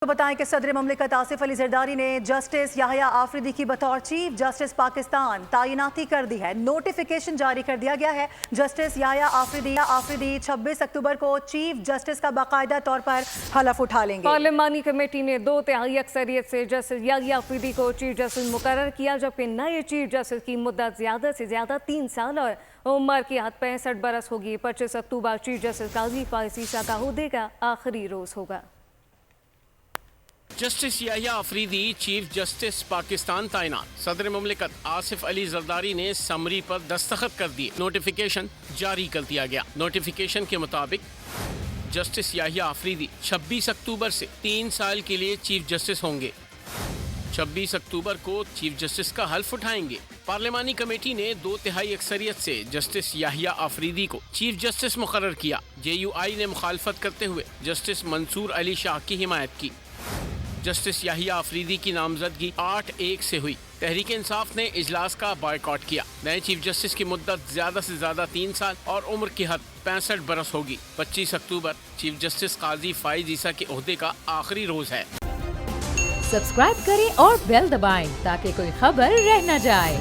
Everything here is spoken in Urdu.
تو بتائیں کہ صدر مملکت آصف علی زرداری نے جسٹس یحییٰ آفریدی کی بطور چیف جسٹس پاکستان تعیناتی کر دی ہے۔ نوٹیفیکیشن جاری کر دیا گیا ہے۔ جسٹس یحییٰ آفریدی 26 اکتوبر کو چیف جسٹس کا باقاعدہ طور پر حلف اٹھا لیں گے۔ پارلیمانی کمیٹی نے 2/3 اکثریت سے جسٹس یحییٰ آفریدی کو چیف جسٹس مقرر کیا، جبکہ نئے چیف جسٹس کی مدت زیادہ سے زیادہ 3 سال اور عمر کی حد 65 برس ہوگی۔ 25 اکتوبر چیف جسٹس قاضی فائز عیسیٰ کا عہدے کا آخری روز ہوگا۔ جسٹس یحییٰ آفریدی چیف جسٹس پاکستان تعینات۔ صدر مملکت آصف علی زرداری نے سمری پر دستخط کر دیے۔ نوٹیفیکیشن جاری کر دیا گیا۔ نوٹیفیکیشن کے مطابق جسٹس یحییٰ آفریدی 26 اکتوبر سے 3 سال کے لیے چیف جسٹس ہوں گے۔ 26 اکتوبر کو چیف جسٹس کا حلف اٹھائیں گے۔ پارلیمانی کمیٹی نے 2/3 اکثریت سے جسٹس یحییٰ آفریدی کو چیف جسٹس مقرر کیا۔ JUI نے مخالفت کرتے ہوئے جسٹس منصور علی شاہ کی حمایت کی۔ جسٹس یحییٰ آفریدی کی نامزدگی 8-1 سے ہوئی۔ تحریک انصاف نے اجلاس کا بائیکاٹ کیا۔ نئے چیف جسٹس کی مدت زیادہ سے زیادہ 3 سال اور عمر کی حد 65 برس ہوگی۔ 25 اکتوبر چیف جسٹس قاضی فائز عیسیٰ کے عہدے کا آخری روز ہے۔ سبسکرائب کریں اور بیل دبائیں تاکہ کوئی خبر رہ نہ جائے۔